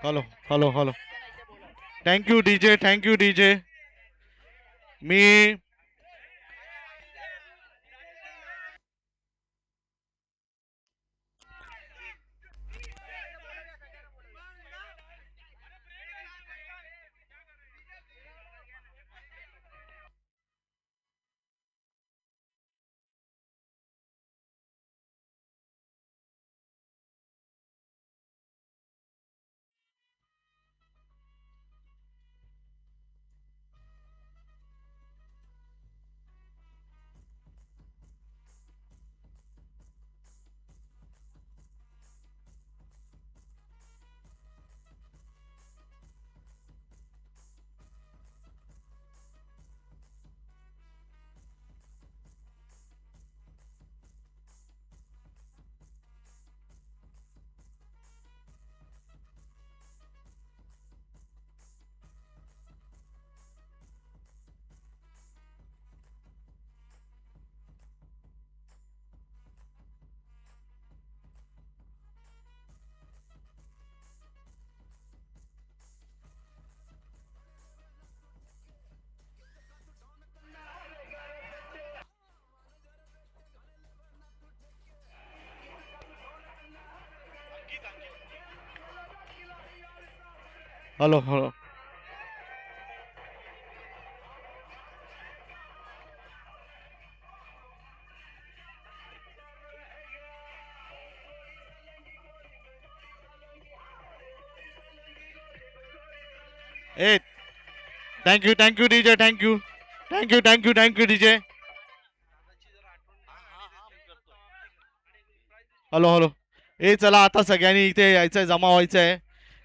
Hello hello hello. Thank you DJ, thank you DJ. मी hello hello. ए thank you thank you DJ, thank you thank you thank you thank you DJ. Hello hello. ए चला आता सगळ्यांनी इथे यायचंय, जमा व्हायचंय.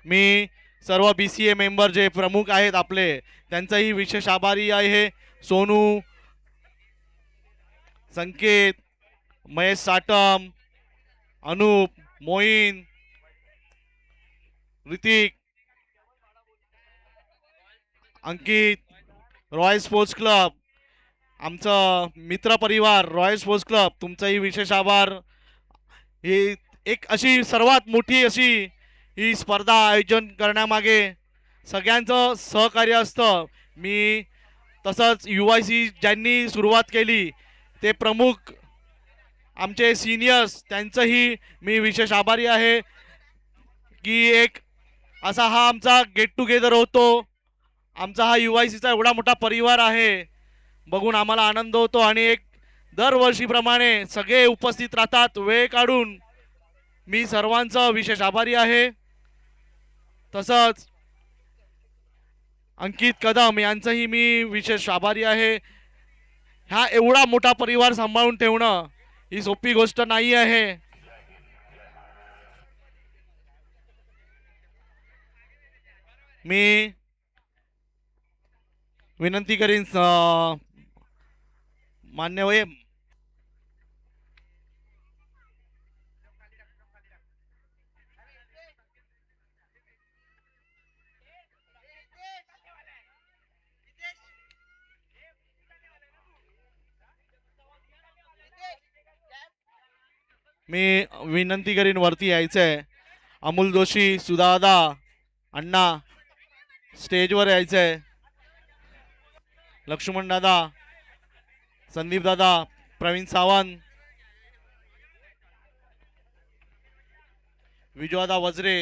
मी सर्व BCA मेंबर जे प्रमुख आहेत आपले त्यांचाही विशेष आभारी आहे. सोनू, संकेत, महेश साटम, अनूप, मोईन, ऋतिक, अंकित, रॉयल स्पोर्ट्स क्लब, आमचं मित्र परिवार रॉयल स्पोर्ट्स क्लब, तुमचाही विशेष आभार. ही एक अशी सर्वात मोठी अशी ही स्पर्धा आयोजन करण्यामागे सगळ्यांचं सहकार्य असतं. मी तसंच UIC ज्यांनी सुरुवात केली ते प्रमुख आमचे सिनियर्स त्यांचंही मी विशेष आभारी आहे की एक असा हा आमचा गेट टुगेदर होतो. आमचा हा UICचा एवढा मोठा परिवार आहे बघून आम्हाला आनंद होतो आणि एक दरवर्षीप्रमाणे सगळे उपस्थित राहतात वेळ काढून. मी सर्वांचा विशेष आभारी आहे. तसंच अंकित कदम यांचंही मी विशेष आभारी आहे. हा एवढा मोठा परिवार सांभाळून ठेवणं ही सोपी गोष्ट नाही आहे. मी विनंती करीन मान्य मी विनंती करीन वरती यायचंय. अमोल जोशी, सुदादा, अण्णा स्टेजवर यायचंय. लक्ष्मण दादा, संदीप दादा, प्रवीण सावंत, विजयदा वज्रे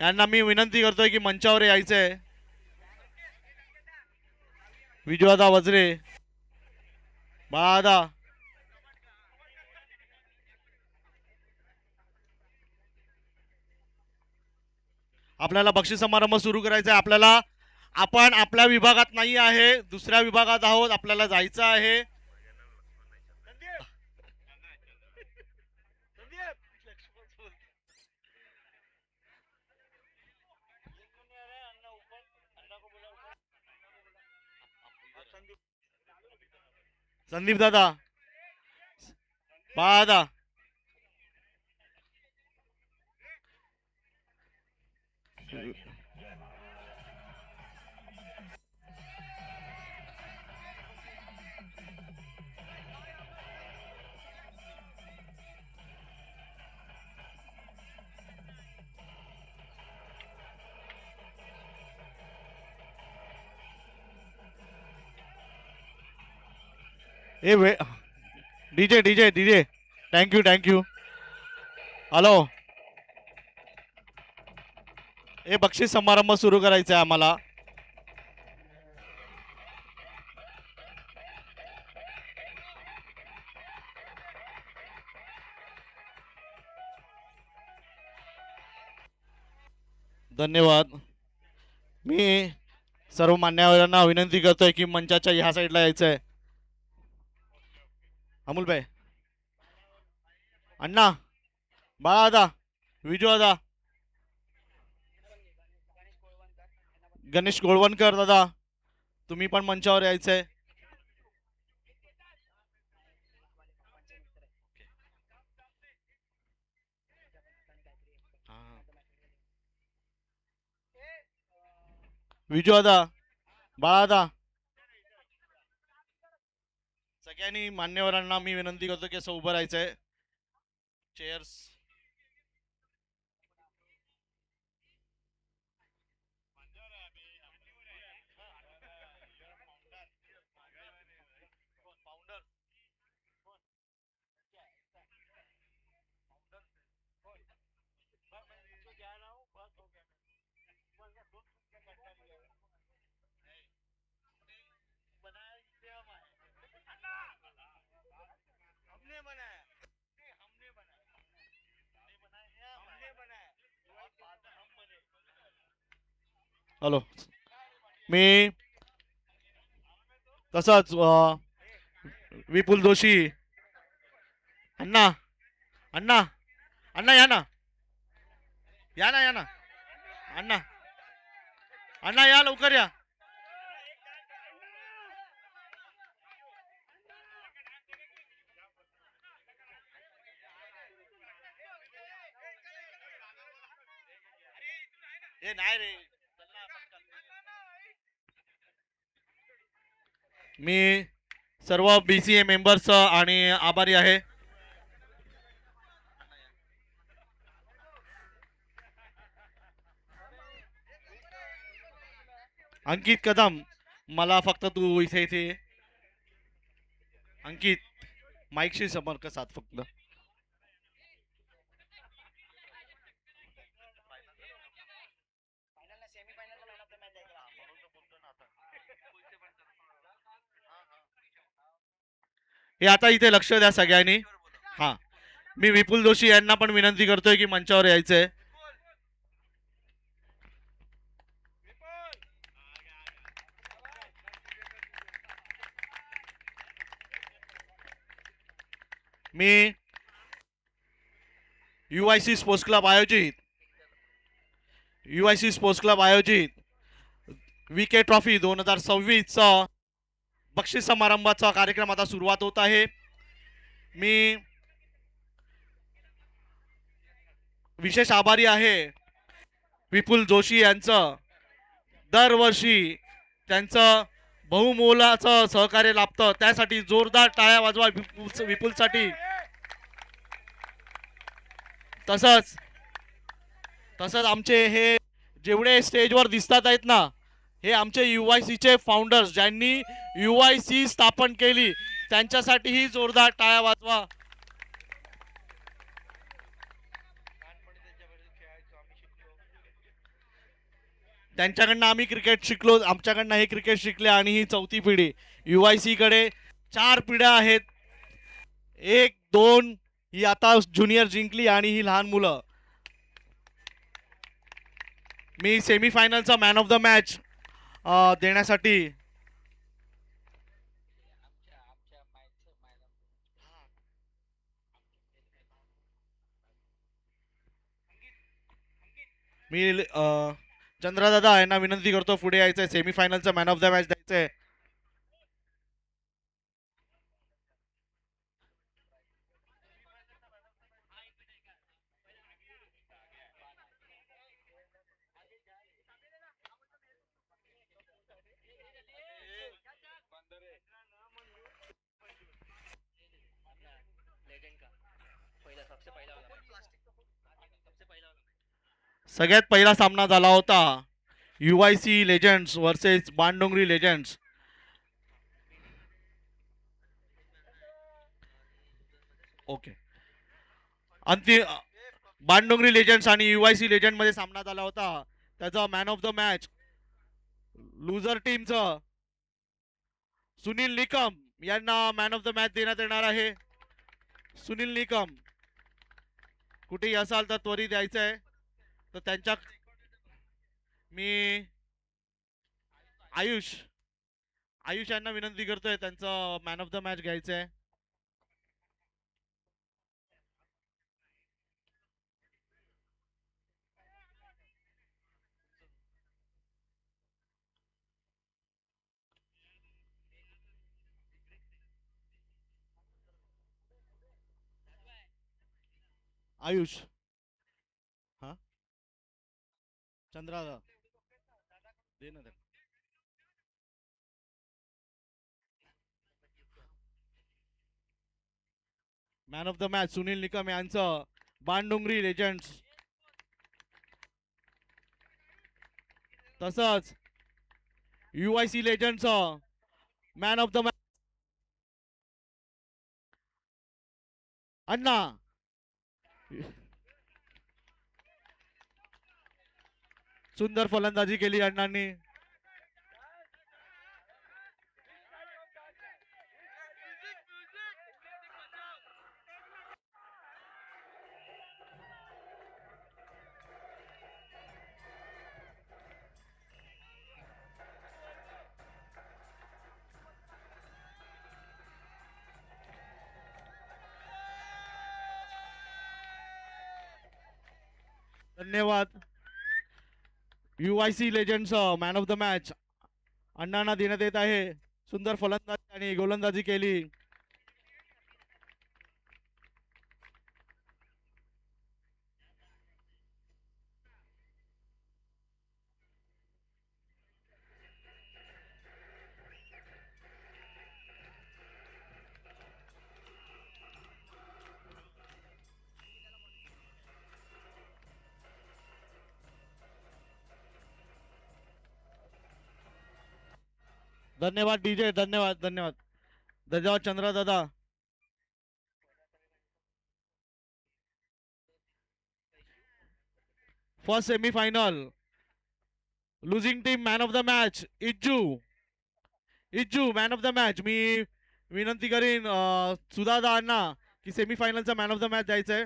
यांना मी विनंती करतोय की मंचावर यायचंय. विजयदा वज्रे, बाळादा, आपल्याला बक्षीस समारंभ सुरू करायचा आहे. आपण आपल्या विभागात नाही आहे, दुसऱ्या विभागात आहोत. आपल्याला जायचं आहे. संदीप दादा, बाळादा, ए वे DJ DJ DJ thank you thank you. Hello. हे बक्षीस समारंभ सुरू करायचा आहे आम्हाला. धन्यवाद. मी सर्व मान्यवरांना विनंती करतोय की मंचाच्या ह्या साईडला यायचं आहे. अमोलभाई, अण्णा, बाळा दादा, विजू दादा, गणेश गोळवणकर दादा, तुम्ही पण मंचावर यायचंय. विजू दादा, बाळा दादा, सगळ्यांनी मान्यवरांना मी विनंती करतो की असं उभं राहायचंय. चेअर्स. हॅलो. मी तसंच विपुल जोशी. अण्णा, अण्णा, अण्णा या ना, या ना, या ना अण्णा, अण्णा या लवकर या. ए नाही रे. मी सर्व BCA मेंबर्स आणि आभारी आहे. अंकित कदम, मला फक्त तू इथे इथे अंकित माईकशी संपर्क साध फक्त. हे आता इथे लक्ष द्या सगळ्यांनी. हा, मी विपुल जोशी यांना पण विनंती करतोय की मंचावर यायचंय. मी UIC स्पोर्ट्स क्लब आयोजित VK ट्रॉफी 2026 बक्षीस समारंभाचा कार्यक्रम आता सुरुवात होत आहे. मी विशेष आभारी आहे विपुल जोशी यांचं. दरवर्षी त्यांचं बहुमोलाचं सहकार्य लाभतं, त्यासाठी जोरदार टाळ्या वाजवा विपुलसाठी. तसंच आमचे हे जेवढे स्टेजवर दिसतात आहेत ना, हे आमचे UICचे फाउंडर्स, ज्यांनी UIC स्थापन केली, त्यांच्यासाठीही जोरदार टाळ्या वाजवा. त्यांच्याकडनं आम्ही क्रिकेट शिकलो, आमच्याकडनं हे क्रिकेट शिकले आणि ही चौथी पिढी. UIC कडे 4 पिढ्या आहेत. 1, 2 ही आता ज्युनियर जिंकली आणि ही लहान मुलं. मी सेमीफायनलचा मॅन ऑफ द मॅच देण्यासाठी मी चंद्रदादा यांना विनंती करतो पुढे यायचंय. सेमीफायनलचा मॅन ऑफ द मॅच द्यायचंय. सगळ्यात पहिला सामना झाला होता UIC legends versus Bandongri legends. Okay. अंतिम बाणडोंगरी लेजंड्स आणि UIC लेजंड मध्ये सामना झाला होता. त्याचा man of the match loser टीमचं सुनील निकम यांना मॅन ऑफ द मॅच देण्यात येणार आहे. सुनील निकम कुठेही असाल तर त्वरित द्यायचं आहे. तर त्यांच्या मी आयुष आयुष यांना विनंती करतोय त्यांचं मॅन ऑफ द मॅच घ्यायचं आहे. आयुष हा चंद्रा दे ना. Man of the match Sunil Nikam यांचं बाणडोंगरी लेजंड्स. तसंच UIC लेजंडचं man of the match Anna. सुंदर फलंदाजी केली अण्णांनी. धन्यवाद. UIC legends man of the match अण्णांना देण्यात येत आहे. सुंदर फलंदाजी आणि गोलंदाजी केली. धन्यवाद DJ. धन्यवाद धन्यवाद धन्यवाद Chandra dada. First semifinal losing team man of the match Ijju. Ijju man of the match. मी विनंती करीन सुधादांना की सेमीफायनलचा मॅन ऑफ द मॅच द्यायचं आहे.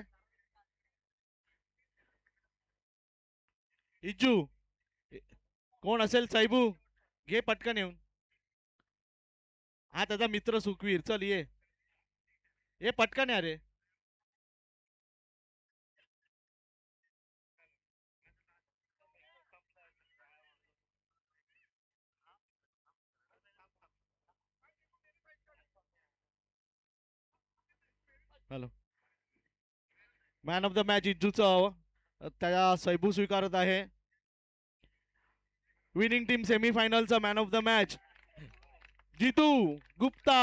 इज्जू कोण असेल साहेबू घे पटकन येऊन. हा त्याचा मित्र सुखवीर. चल ये पटकन या रे. हॅलो. मॅन ऑफ द मॅच इज्जूचं त्याला सैबू स्वीकारत आहे. विनिंग टीम सेमीफायनलचा man of the match Jitu Gupta.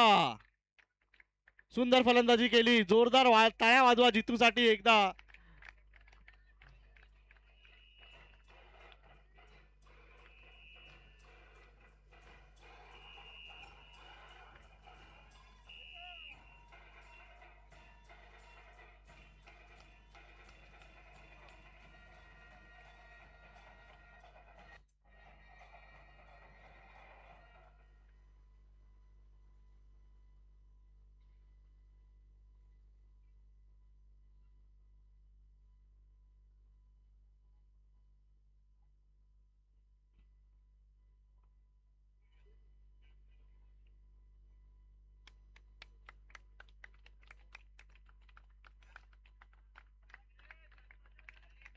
सुंदर फलंदाजी केली. जोरदार टाळ्या वाजवा जितूसाठी एकदा.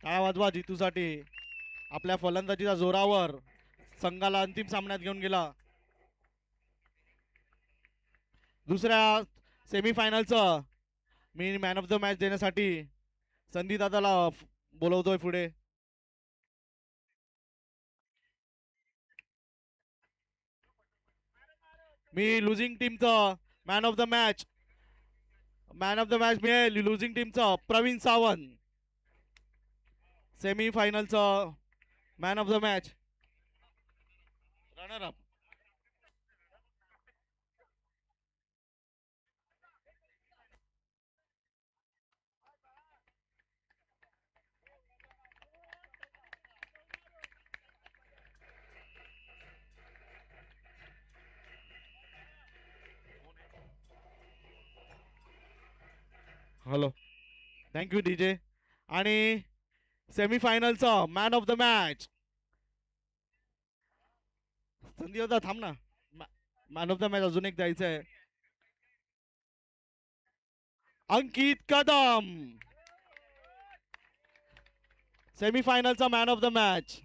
टाळ्या वाजवा जितूसाठी. आपल्या फलंदाजीच्या जोरावर संघाला अंतिम सामन्यात घेऊन गेला. दुसऱ्या सेमीफायनलचं मी मॅन ऑफ द मॅच देण्यासाठी संधी दादाला बोलवतोय पुढे. मी लुझिंग टीमचं मॅन ऑफ द मॅच मिळेल लुझिंग टीमचं प्रवीण सावंत. सेमीफायनलचं man of the match runner up hello. Thank you DJ. आणि सेमीफायनलचा man of the match Sandeep dada थांब ना. मॅन ऑफ द मॅच अजून एक द्यायचं आहे. अंकित कदम सेमीफायनलचा मॅन ऑफ द मॅच.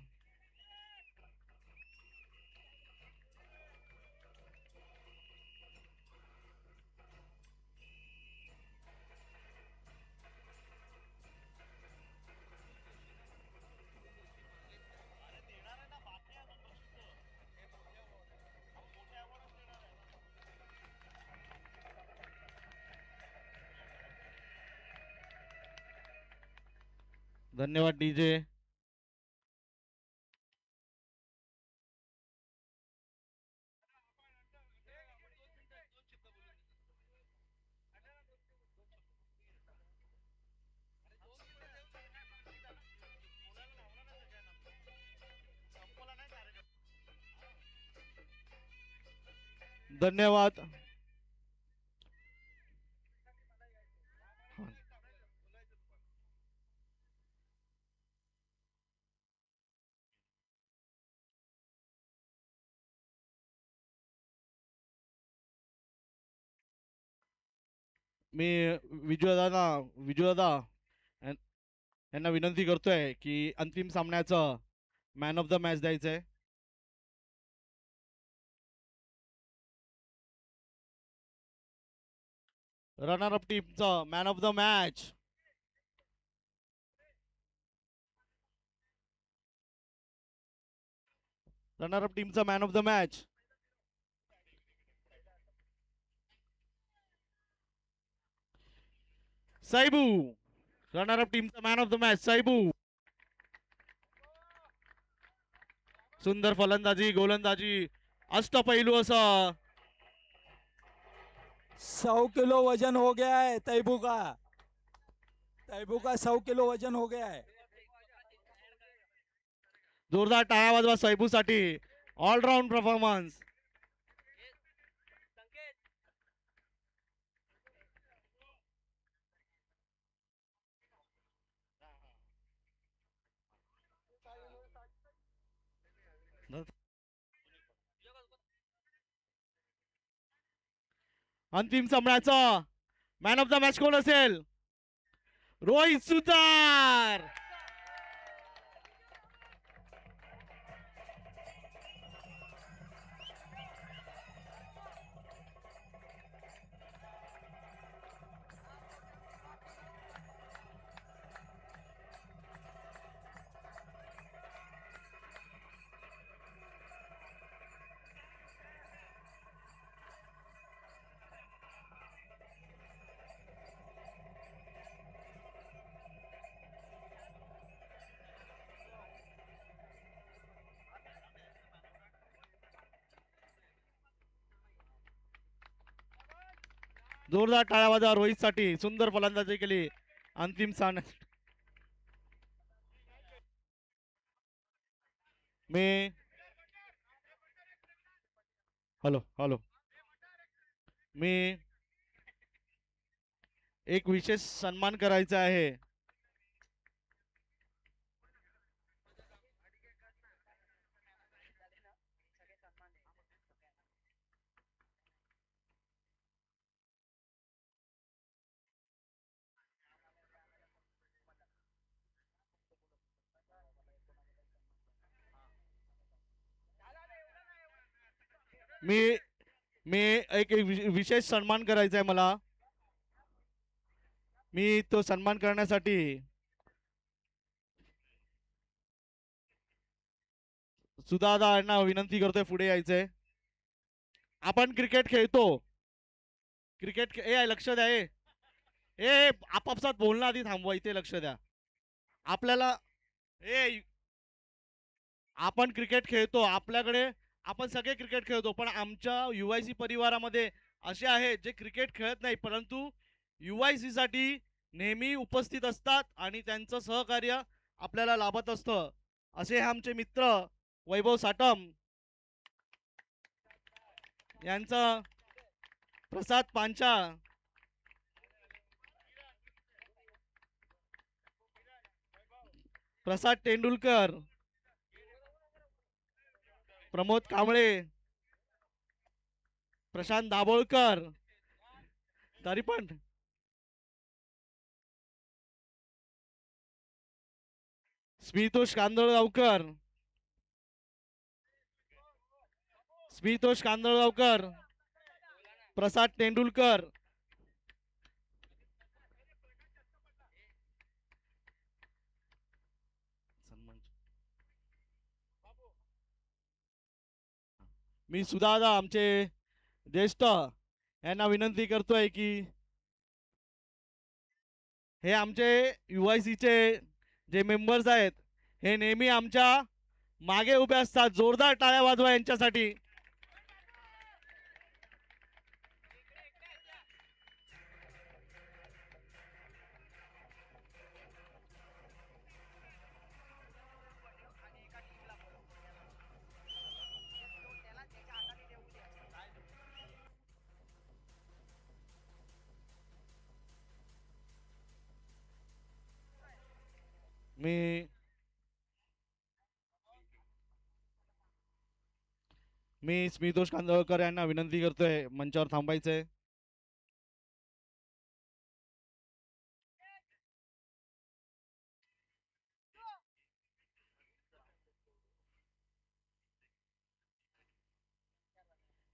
धन्यवाद डीजे. धन्यवाद. मी विजयदादा यांना विनंती करतोय की अंतिम सामन्याचं मॅन ऑफ द मॅच द्यायचंय. रनर अप टीमचा man of the match. Runner up टीमचा man of the match. Saibu. Runner up टीमचा man of the match Saibu. सुंदर फलंदाजी गोलंदाजी अष्टपैलू असं. 100 किलो वजन हो गया है तैबू का. 100 किलो वजन हो गया है. जोरदार टाळ्या वाजवा सैबू साठी. All around performance. अंतिम सामन्याचा मॅन ऑफ द मॅच कोण असेल. रोहित सुतार. जोरदार टाळ्या वाजवा रोहित साठी. सुंदर फलंदाजी केली अंतिम सामन्यात. मी हॅलो हॅलो. मी एक विशेष सन्मान करायचा आहे. मी मी एक विशेष सन्मान करायचा आहे मला. मी तो सन्मान करण्यासाठी सुदादा यांना विनंती करतोय पुढे यायचंय. आपण क्रिकेट खेळतो. क्रिकेट लक्ष द्या. ए आपापसात बोलणं आधी थांबवा. इथे लक्ष द्या. आपल्याला ए आपण क्रिकेट खेळतो. आपल्याकडे आपण सगळे क्रिकेट खेळतो. पण आमच्या UIC परिवारामध्ये असे आहेत जे क्रिकेट खेळत नाही परंतु UIC साठी नेहमी उपस्थित असतात आणि त्यांचं सहकार्य आपल्याला लाभत असतं. असे आमचे मित्र वैभव साटम यांचा प्रसाद पांचाळ प्रसाद तेंडुलकर, प्रमोद कांबळे, प्रशांत दाभोळकर, तरी पण स्मितोष कांदळगावकर, स्मितोष कांदळगावकर, प्रसाद तेंडुलकर, मी सुदादा आमचे ज्येष्ठ यांना विनंती करतोय की हे आमचे UICचे जे मेंबर्स आहेत हे नेहमी आमच्या मागे उभे असतात. जोरदार टाळ्या वाजवा यांच्यासाठी. मी मी स्मितोष कांदळकर यांना विनंती करतोय मंचावर थांबायचंय.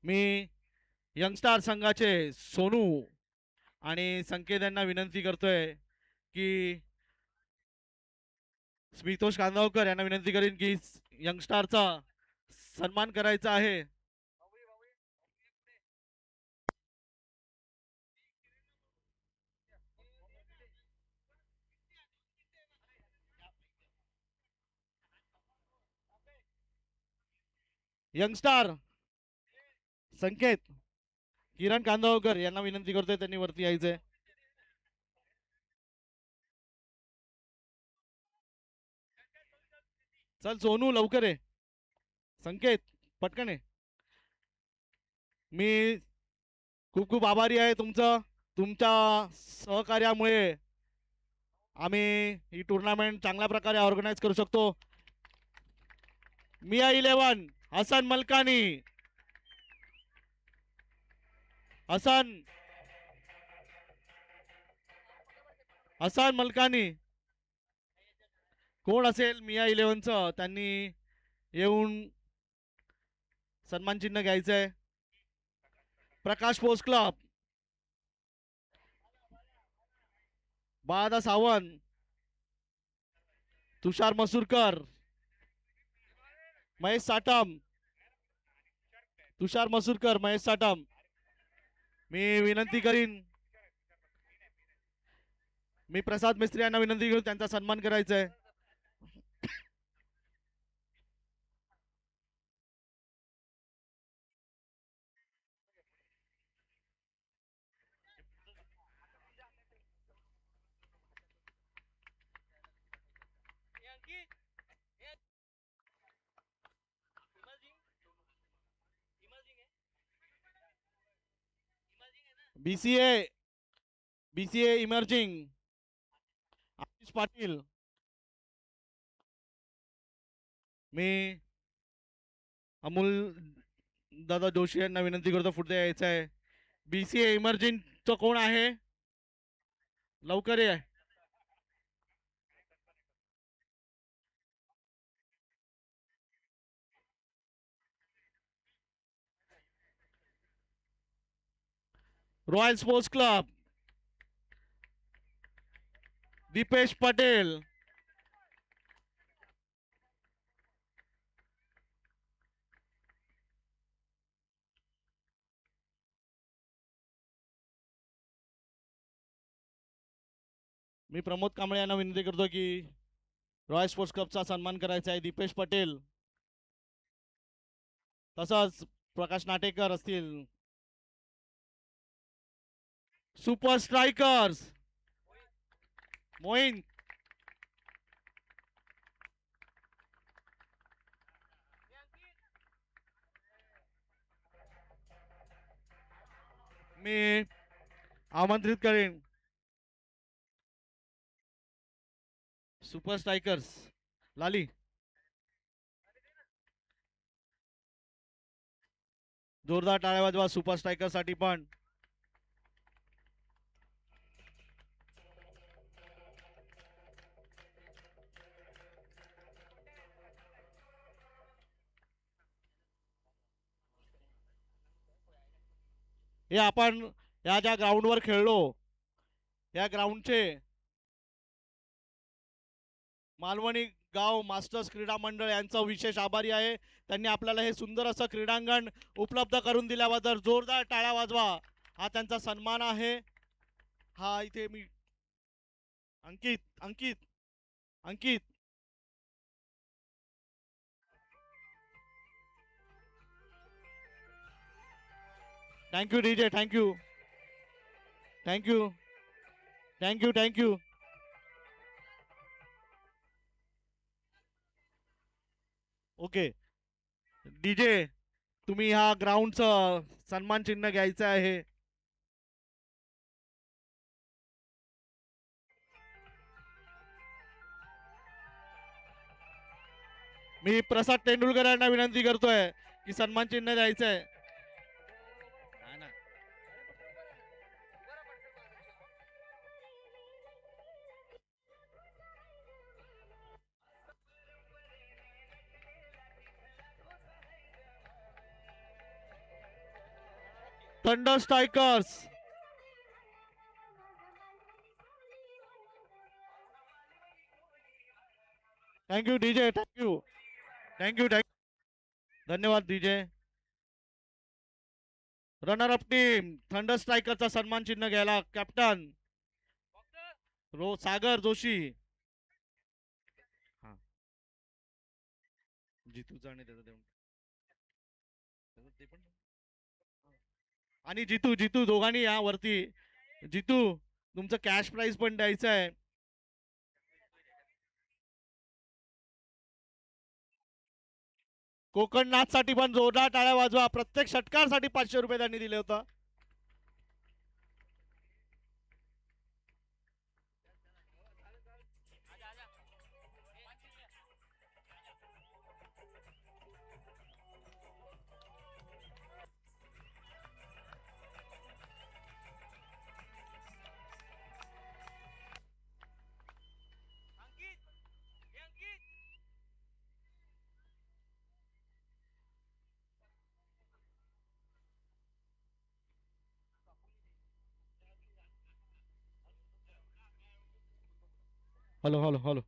मी यंगस्टार संघाचे सोनू आणि संकेत यांना विनंती करतोय की स्मितोष कांदळकर यांना विनंती करीन की यंगस्टारचा सन्मान करायचा आहे. यंगस्टार संकेत किरण कांदळकर यांना विनंती करतोय त्यांनी वरती यायचंय. चल सोनू लवकर आहे. संकेत पटकन आहे. मी खूप खूप आभारी आहे तुमचं. तुमच्या सहकार्यामुळे आम्ही ही टुर्नामेंट चांगल्या प्रकारे ऑर्गनाईज करू शकतो. मिया 11 हसन मलकानी, हसन हसन मलकानी कोण असेल मिया 11चं त्यांनी येऊन सन्मान चिन्ह घ्यायचंय. प्रकाश स्पोर्ट्स क्लब, बाळादा सावंत, तुषार मसूरकर, महेश साटम, तुषार मसूरकर, महेश साटम. मी विनंती करीन, मी प्रसाद मिस्त्री यांना विनंती करून त्यांचा सन्मान करायचा आहे. BCA emerging Ashish Patil. मी अमोल दादा जोशी यांना विनंती करतो पुढे यायचं आहे. बीसीए इमर्जिंग तो कोण आहे लवकर ये. Royal sports club, Dipesh Patel. मी प्रमोद कांबळे यांना विनंती करतो की रॉयल स्पोर्ट्स क्लबचा सन्मान करायचा आहे. दीपेश पटेल तसंच प्रकाश नाटेकर असतील. सुपर स्ट्रायकर्स मोईन, मी आमंत्रित करेन सुपर स्ट्रायकर्स लाली जोरदार टाळ्या वाजवा सुपर स्ट्रायकर साठी पण. हे आपण या ज्या ग्राउंडवर खेळलो या ग्राउंडचे मालवणी गाव मास्टर्स क्रीडा मंडळ यांचा विशेष आभारी आहे. त्यांनी आपल्याला हे सुंदर असं क्रीडांगण उपलब्ध करून दिल्याबद्दल जोरदार टाळ्या वाजवा. हा त्यांचा सन्मान आहे. हा इथे मी Ankit Ankit Ankit thank you DJ thank you thank you thank you thank you. Okay DJ तुम्ही ह्या ग्राउंडचं सन्मान चिन्ह घ्यायचं आहे. मी प्रसाद तेंडुलकर यांना विनंती करतोय की सन्मान चिन्ह द्यायचं आहे. Thunder strikers thank you DJ thank you thank you thank you धन्यवाद DJ. Runner up team thunder स्ट्रायकरचा सन्मान चिन्ह घ्यायला कॅप्टन सागर जोशी. हा जितूचा आणि त्याचा देऊन ते पण आणि जितू जितू दोघांनी या वरती. जितू तुमचं कॅश प्राइस पण द्यायचं आहे. कोकणनाथ साठी पण जोरदार टाळ्या वाजवा. प्रत्येक षटकारासाठी 500 रुपये त्यांनी दिले होतं. Hello hello hello.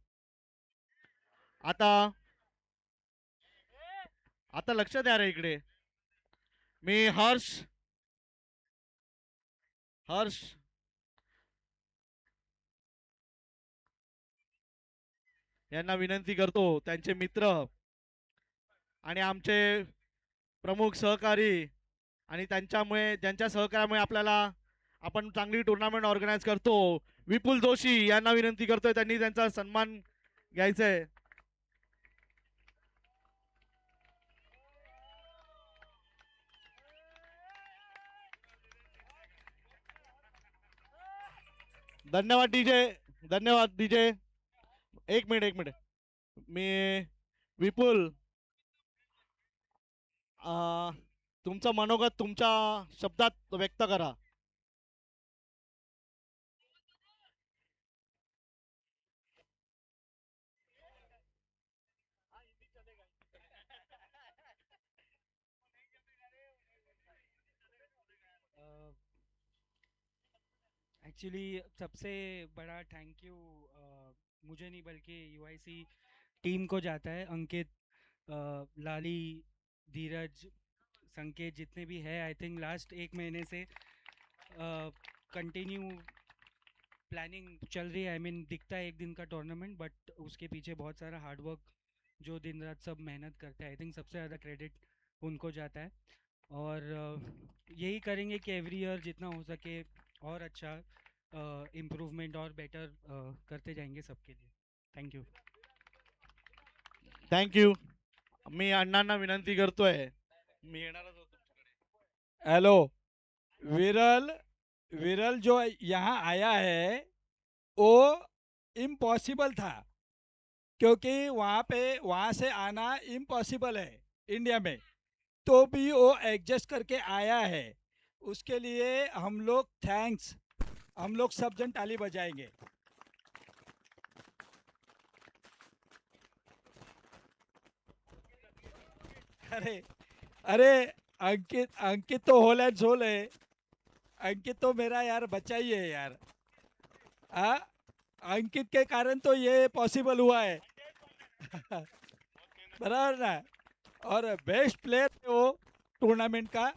आता आता लक्ष द्या रे इकडे. मी हर्ष हर्ष यांना विनंती करतो त्यांचे मित्र आणि आमचे प्रमुख सहकारी आणि त्यांच्यामुळे ज्यांच्या सहकार्यामुळे आपल्याला आपण चांगली टुर्नामेंट ऑर्गनाईज करतो विपुल जोशी यांना विनंती करतोय त्यांनी त्यांचा सन्मान घ्यायचा आहे. धन्यवाद डीजे धन्यवाद डीजे. एक मिनिट मी विपुल तुमचं मनोगत तुमच्या शब्दात व्यक्त करा. एक्चुअली सबसे बड़ा थैंक यू मुझे नहीं बल्कि यूआईसी टीम को जाता है. अंकित, लाली, धीरज, संकेत जितने भी है, आई थिंक लास्ट एक महीने से कंटिन्यू प्लानिंग चल रही है. आई मीन दिखता है एक दिन का टूर्नामेंट, बट उसके पीछे बहुत सारा हार्डवर्क जो दिन रात सब मेहनत करते हैं. आई थिंक सबसे ज़्यादा क्रेडिट उनको जाता है. और यही करेंगे कि एवरी ईयर जितना हो सके और अच्छा इम्प्रूवमेंट और बेटर करते जाएंगे सबके लिए. Thank you. थँक्यू. मी अण्णांना विनंती करतोय. मी येणारच होतो तुमच्याकडे. हेलो. विरल विरल जो यहाँ आया है वो इम्पॉसिबल था. क्योंकि वहाँ से आना इम्पॉसिबल है इंडिया में, तो भी वो एडजस्ट करके आया है। उसके लिए हम लोग थैंक्स, हम लोग सब जन ताली बजाएंगे। अरे अरे, अंकित अंकित तो होल एंड सोल है। अंकित तो मेरा यार बच्चा ही है यार। हाँ, अंकित के कारण तो ये पॉसिबल हुआ है। बराबर ना। और बेस्ट प्लेयर है वो टूर्नामेंट का।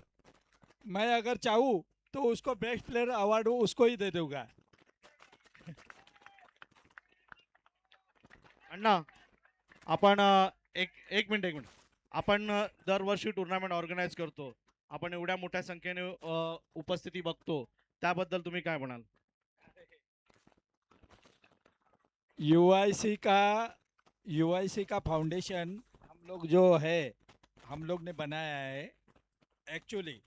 मैं अगर चाहूँ तो उसको बेस्ट प्लेयर अवार्ड उसको ही दे दूंगा। अण्णा आपण एक एक मिनिट एक मिनिट. आपण दरवर्षी टुर्नामेंट ऑर्गनाईज करतो. आपण एवढ्या मोठ्या संख्येने उपस्थिती बघतो, त्याबद्दल तुम्ही काय म्हणाल? यूआईसी का यूआईसी का फाउंडेशन हम लोग जो है, हम लोग ने बनाया है। एक्चुअली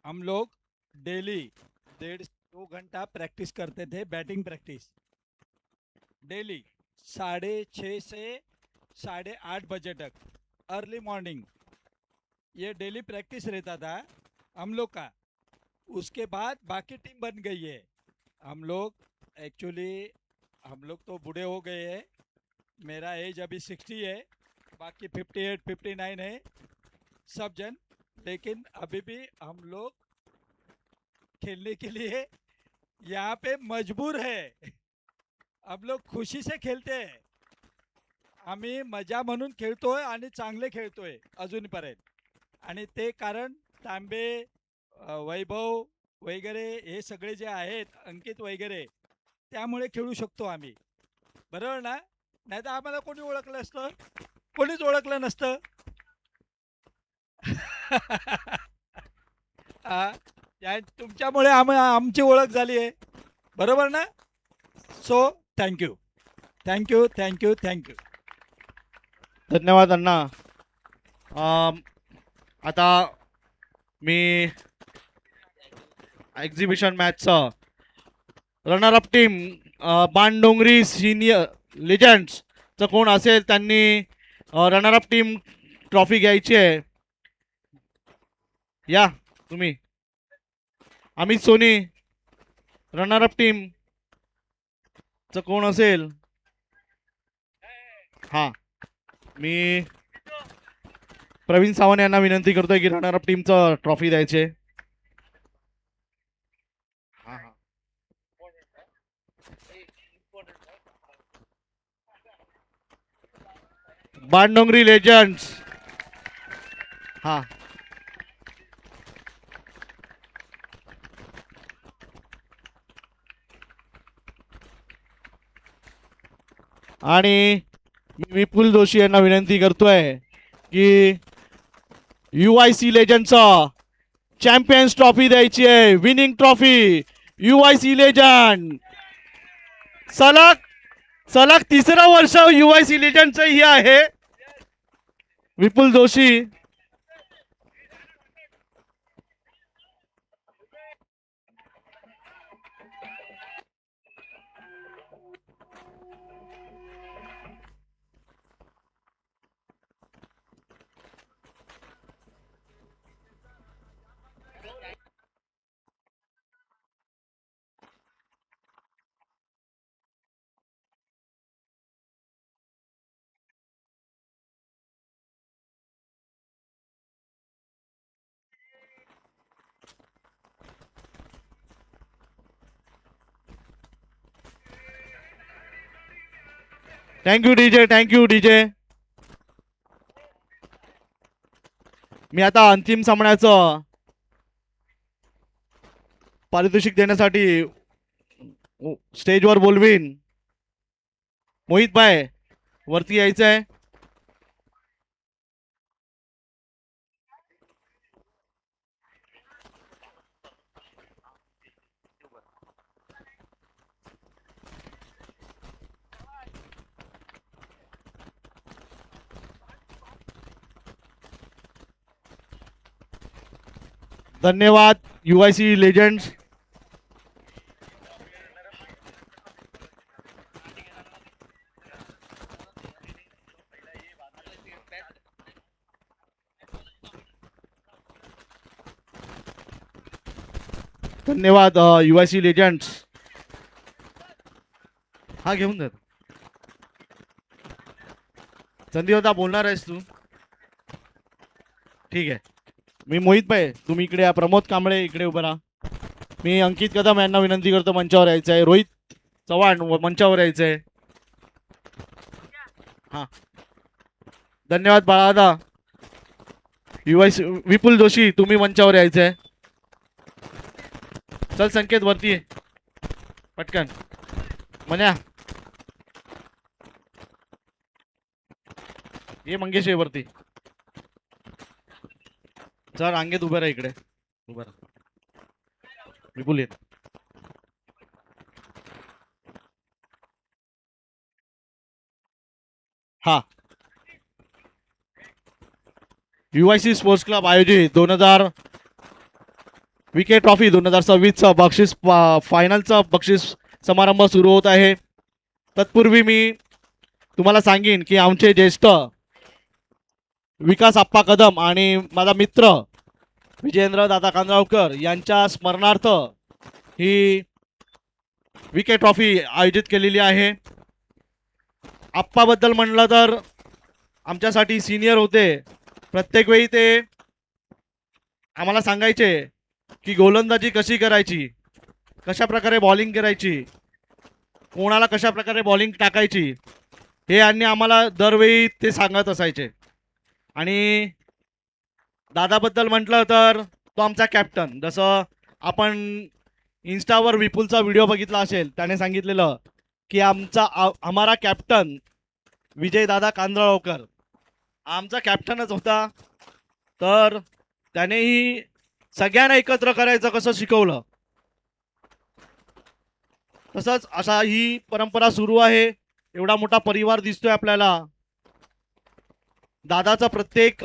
हम लोग डेली 1.5 2 घंटा प्रैक्टिस करते थे, बैटिंग प्रैक्टिस डेली 6:30 से 8:30 बजे तक, अर्ली मॉर्निंग। ये डेली प्रैक्टिस रहता था हम लोग का। उसके बाद बाकी टीम बन गई है। हम लोग एक्चुअली हम लोग तो बूढ़े हो गए हैं। मेरा एज अभी 60 है, बाकी 58 59 है सब जन। लेकिन अभी भी हम लोग खेलने के लिए यहाँ पे मजबूर है। हम लोग खुशी से खेळते आहे। आम्ही मजा म्हणून खेळतोय आणि चांगले खेळतोय अजूनपर्यंत। आणि ते कारण तांबे, वैभव वगैरे हे सगळे जे आहेत, अंकित वगैरे, त्यामुळे खेळू शकतो आम्ही। बरोबर ना? नाही तर आम्हाला कोणी ओळखलं असतं? कोणीच ओळखलं नसतं। आ, तुमच्यामुळे आमची ओळख झाली आहे। बरोबर ना? So thank you thank you thank you thank you. धन्यवाद अण्णा. आता मी एक्झिबिशन मॅचचं runner up team Bandongri senior लेजंड्सचं कोण असेल त्यांनी रनर अप टीम ट्रॉफी घ्यायची आहे. या तुम्ही. Amit Soni runner up team च कोण असेल? हा, मी प्रवीण सावंत यांना विनंती करतोय की रनर अप टीमचं ट्रॉफी द्यायचे. हा हा. बाणडोंगरी लेजंड्स. हा, आणि मी विपुल जोशी यांना विनंती करतोय की UIC लेजंडचं चॅम्पियन्स ट्रॉफी द्यायची आहे. Winning trophy UIC legend. सलग सलग तिसरं वर्ष UIC लेजंडचं ही आहे. Vipul Joshi. Thank you DJ, thank you DJ. मी आता अंतिम सामन्याचं पारितोषिक देण्यासाठी स्टेजवर बोलवीन. मोहित भाई वरती यायचं आहे. धन्यवाद UIC लेजंड्स. धन्यवाद UIC लेजंड्स. हा घेऊन जा. संदीप दादा बोलणार आहेस तू? ठीक आहे. मी मोहित भाई, तुम्ही इकडे या. प्रमोद कांबळे इकडे उभं राहा. मी अंकित कदम यांना विनंती करतो मंचावर यायचं आहे. रोहित चव्हाण मंचावर यायचं आहे. हा, धन्यवाद बाळादा. UIC विपुल जोशी तुम्ही मंचावर यायचं आहे. चल संकेत वरती आहे पटकन. मन्या ये. मंगेश ये वरती. चल रांगेत उभं राहा. इकडे उभं राहा. विपुल ये. हा, UIC स्पोर्ट्स क्लब आयोजित 2000 विके ट्रॉफी 2026चा बक्षीस फायनलचा बक्षीस समारंभ सुरू होत आहे. तत्पूर्वी मी तुम्हाला सांगेन की आमचे ज्येष्ठ विकास आप्पा कदम आणि माझा मित्र विजेंद्र दादा कांदळकर यांच्या स्मरणार्थ ही विके ट्रॉफी आयोजित केलेली आहे. आप्पाबद्दल म्हणलं तर आमच्यासाठी सिनियर होते. प्रत्येक वेळी ते आम्हाला सांगायचे की गोलंदाजी कशी करायची, कशा प्रकारे बॉलिंग करायची, कोणाला कशा प्रकारे बॉलिंग टाकायची, हे यांनी आम्हाला दरवेळी ते सांगत असायचे. आणि दादाबद्दल म्हटलं तर तो आमचा कॅप्टन. जसं आपण इन्स्टावर विपुलचा व्हिडिओ बघितला असेल, त्याने सांगितलेलं की हमारा कॅप्टन विजय दादा कांदळकर आमचा कॅप्टनच होता. तर त्यानेही सगळ्यांना एकत्र करायचं कसं शिकवलं. तसंच अशा ही परंपरा सुरू आहे. एवढा मोठा परिवार दिसतोय आपल्याला. दादाचा प्रत्येक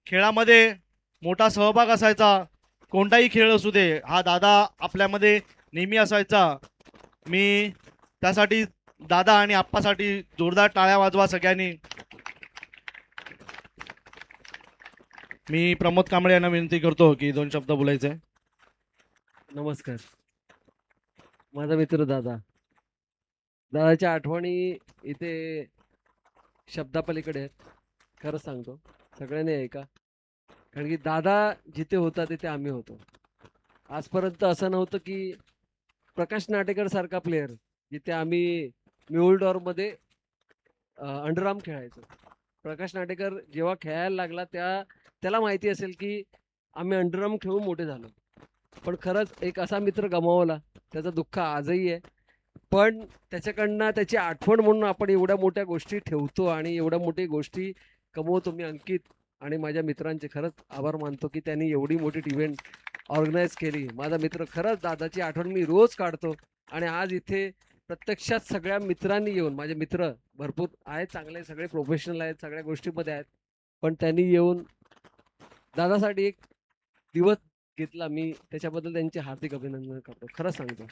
खेळामध्ये मोठा सहभाग असायचा. कोणताही खेळ असू दे, हा दादा आपल्यामध्ये नेहमी असायचा. मी त्यासाठी दादा आणि आप्पासाठी जोरदार टाळ्या वाजवा सगळ्यांनी. मी प्रमोद कांबळे यांना विनंती करतो की 2 शब्द बोलायचे. नमस्कार. माझा मित्र दादा. दादाच्या आठवणी इथे शब्दापलीकडे आहेत. खरं सांगतो, सगळ्यांनी ऐका. कारण की दादा जिथे होता तिथे आम्ही होतो. आजपर्यंत असं नव्हतं की प्रकाश नाटेकर सारखा प्लेयर जिथे आम्ही म्युलडॉरमध्ये अंडरआर्म खेळायचो. प्रकाश नाटेकर जेव्हा खेळायला लागला त्याला माहिती असेल की आम्ही अंडरआर्म खेळून मोठे झालो. पण खरंच एक असा मित्र गमावला, त्याचं दुःख आजही आहे. पण त्याच्याकडनं त्याची आठवण म्हणून आपण एवढ्या मोठ्या गोष्टी ठेवतो आणि एवढ्या मोठी गोष्टी कमवतो. मी अंकित आणि माझ्या मित्रांचे खरंच आभार मानतो की त्यांनी एवढी मोठी इव्हेंट ऑर्गनाईज केली. माझा मित्र, खरंच दादाची आठवण मी रोज काढतो. आणि आज इथे प्रत्यक्षात सगळ्या मित्रांनी येऊन, माझे मित्र भरपूर आहेत, चांगले सगळे प्रोफेशनल आहेत, सगळ्या गोष्टीमध्ये आहेत, पण त्यांनी येऊन दादासाठी एक दिवस घेतला. मी त्याच्याबद्दल त्यांचे हार्दिक अभिनंदन करतो, खरं सांगतो.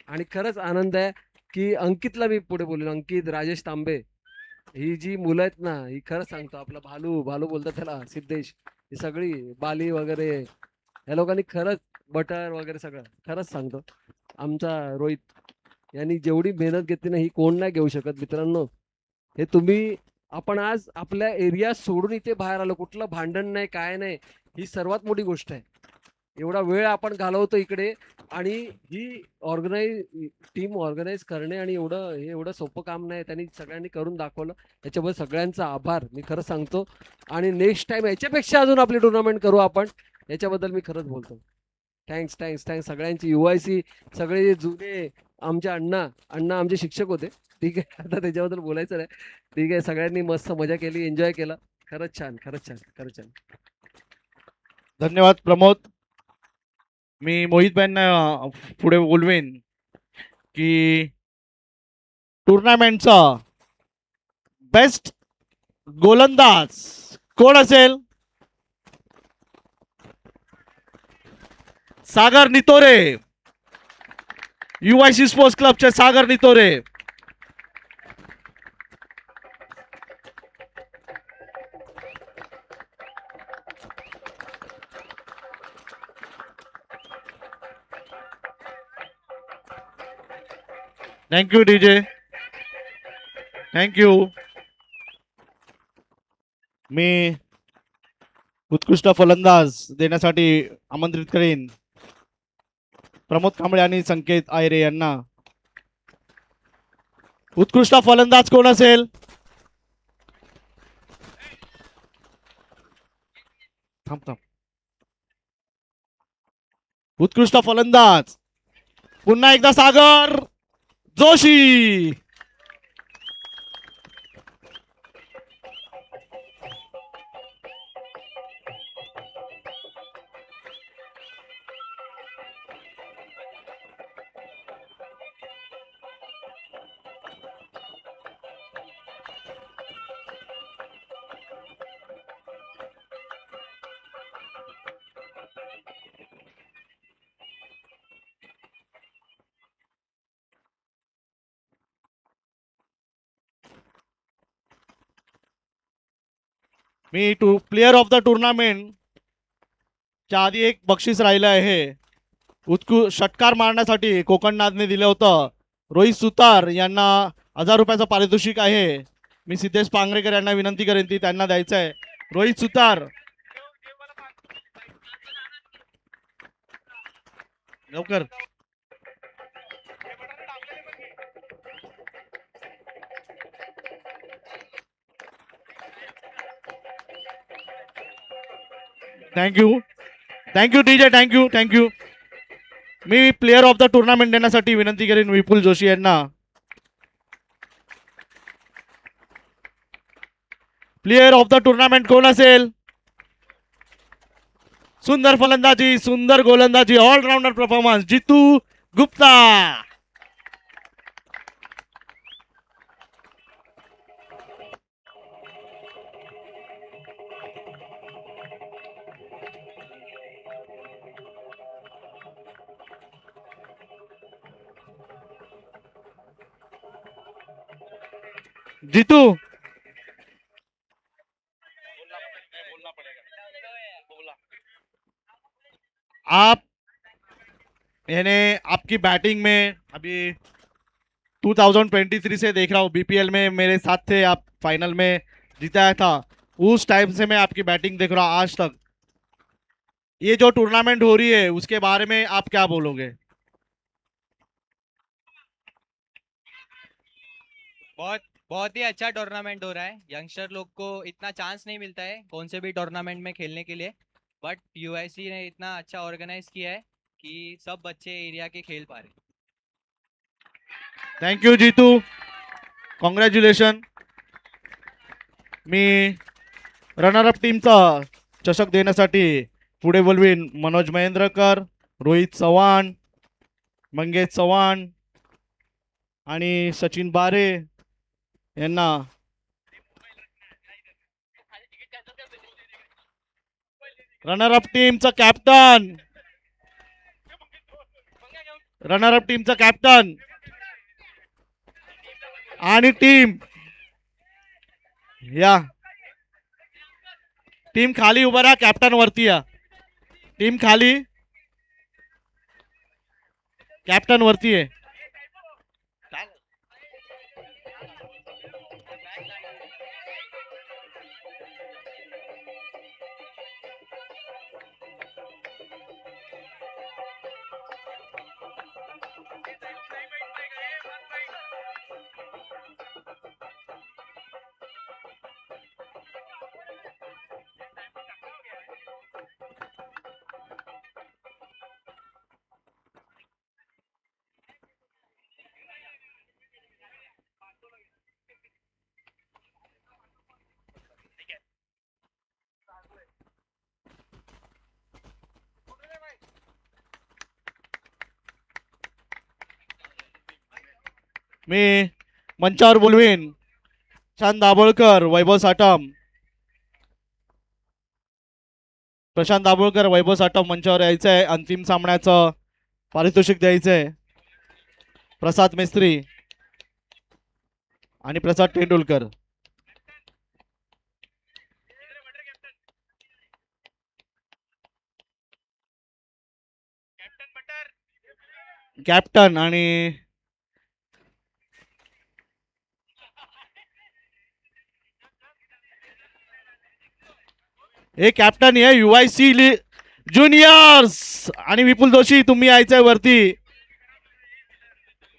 आणि खरंच आनंद आहे की अंकितला मी पुढे बोललो. अंकित, राजेश तांबे, ही जी मुलं आहेत ना, ही खरंच सांगतो, आपला भालू बोलतात त्याला, सिद्धेश, ही सगळी बाली वगैरे, या लोकांनी खरंच बटर वगैरे सगळं, खरंच सांगतो. आमचा रोहित यांनी जेवढी मेहनत घेतली ना, ही कोण नाही घेऊ शकत मित्रांनो. हे तुम्ही, आपण आज आपल्या एरिया सोडून इथे बाहेर आलो, कुठलं भांडण नाही, काय नाही, ही सर्वात मोठी गोष्ट आहे. एवढा वेळ आपण घालवतो इकडे, आणि ही टीम ऑर्गनाईज करणे आणि एवढं सोपं काम नाही. त्यांनी सगळ्यांनी करून दाखवलं, याच्याबद्दल सगळ्यांचा आभार मी खरं सांगतो. आणि नेक्स्ट टाइम याच्यापेक्षा अजून आपली टुर्नामेंट करू आपण, याच्याबद्दल मी खरंच बोलतो. थँक्स सगळ्यांची. UIC सगळे जुने आमचे अण्णा आमचे शिक्षक होते, ठीक आहे, आता त्याच्याबद्दल बोलायचं नाही, ठीक आहे. सगळ्यांनी मस्त मजा केली, एन्जॉय केला, खरंच छान. धन्यवाद प्रमोद. मी मोहित भाईंना पुढे बोलवेन की टुर्नामेंटचा बेस्ट गोलंदाज कोण असेल? सागर नितोरे, UIC स्पोर्ट्स क्लबचे Sagar Nitore. Thank you DJ, thank you. मी उत्कृष्ट फलंदाज देण्यासाठी आमंत्रित करेन प्रमोद कांबळे आणि संकेत आयरे यांना. उत्कृष्ट फलंदाज कोण असेल? थांब थांब. उत्कृष्ट फलंदाज पुन्हा एकदा सागर जोशी. मी प्लेअर ऑफ द टुर्नामेंट च्या आधी एक बक्षीस राहिलं आहे. षटकार मारण्यासाठी कोकणनाथने दिलं होतं. रोहित सुतार यांना 1000 रुपयाचं पारितोषिक आहे. मी सिद्धेश पांगरेकर यांना विनंती करेन ती त्यांना द्यायचं आहे. रोहित सुतार लवकर. Thank you, thank you DJ, thank you, thank you. Me player of the tournament देण्यासाठी विनंती करेन विपुल जोशी यांना. प्लेअर ऑफ द टुर्नामेंट कोण असेल? सुंदर फलंदाजी, सुंदर गोलंदाजी, ऑलराऊंडर परफॉर्मन्स, जितू गुप्ता. जीतू आप यानी आपकी बैटिंग में अभी 2023 से देख रहा हूँ, बीपीएल में मेरे साथ थे आप, फाइनल में जिताया था. उस टाइम से मैं आपकी बैटिंग देख रहा हूँ आज तक. ये जो टूर्नामेंट हो रही है उसके बारे में आप क्या बोलोगे? बहुत बहुत ही अच्छा टूर्नामेंट हो रहा है. यंगस्टर लोग को इतना चांस नहीं मिलता है कौन से भी टूर्नामेंट में खेलने के लिए, बट यूआईसी ने इतना अच्छा ऑर्गेनाइज किया है कि सब बच्चे एरिया के खेल पा रहे. Thank you Jeetu, congratulation. मी रनरअप टीमचा चषक देण्यासाठी पुढे बोलवीन मनोज महेंद्रकर, रोहित चव्हाण, मंगेश चव्हाण आणि सचिन बारे यांना. रनरअप टीमचा कॅप्टन, रनरअप टीमचा कॅप्टन आणि टीम या टीम खाली उभा राहा, कॅप्टन वरती या. टीम खाली, कॅप्टन वरती आहे. मी मंचावर बोलवीन प्रशांत दाभोळकर, वैभव साटम. प्रशांत दाभोळकर, वैभव साटम मंचावर यायचं आहे. अंतिम सामन्याचं पारितोषिक द्यायचं आहे. प्रसाद मेस्त्री आणि प्रसाद तेंडुलकर. कॅप्टन आणि हे कॅप्टन आहे UIC ज्युनियर्स. आणि विपुल जोशी तुम्ही यायचंय वरती.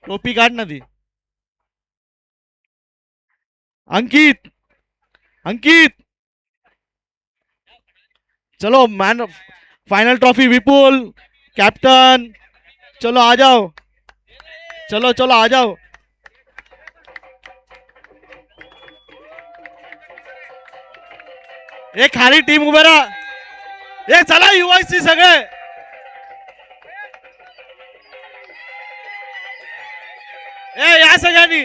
टोपी काढ ना ती. अंकित अंकित चलो मैन फाइनल ट्रॉफी विपुल कैप्टन. चलो आ जाओ. चलो चलो आ जाओ. एक खाली टीम उभे राहा. ए चला UIC सगळे. ए या सगळ्यांनी.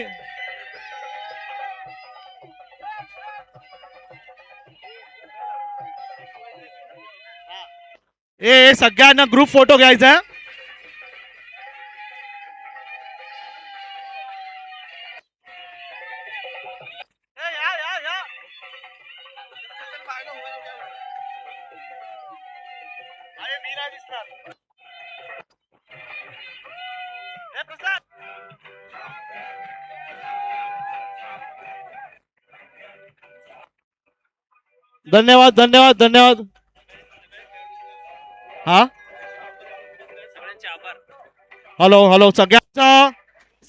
ए सगळ्यांना ग्रुप फोटो घ्यायचा आहे. धन्यवाद धन्यवाद धन्यवाद. हा हॅलो हॅलो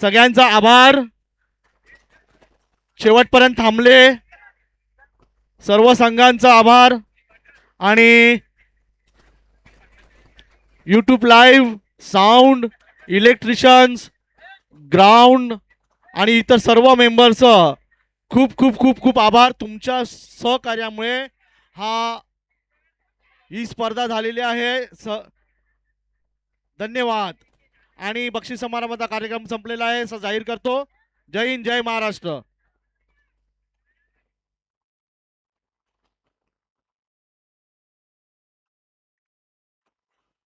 सगळ्यांचा आभार. शेवटपर्यंत थांबले सर्व संघांचा आभार. आणि यूट्यूब लाईव्ह, साऊंड, इलेक्ट्रिशियन्स, ग्राउंड आणि इतर सर्व मेंबर्स खूप खूप खूप खूप आभार. तुमच्या सहकार्यामुळे ही स्पर्धा झालेली आहे. धन्यवाद. आणि बक्षीस समारंभाचा कार्यक्रम संपलेला आहे असं जाहीर करतो. जय हिंद जय महाराष्ट्र.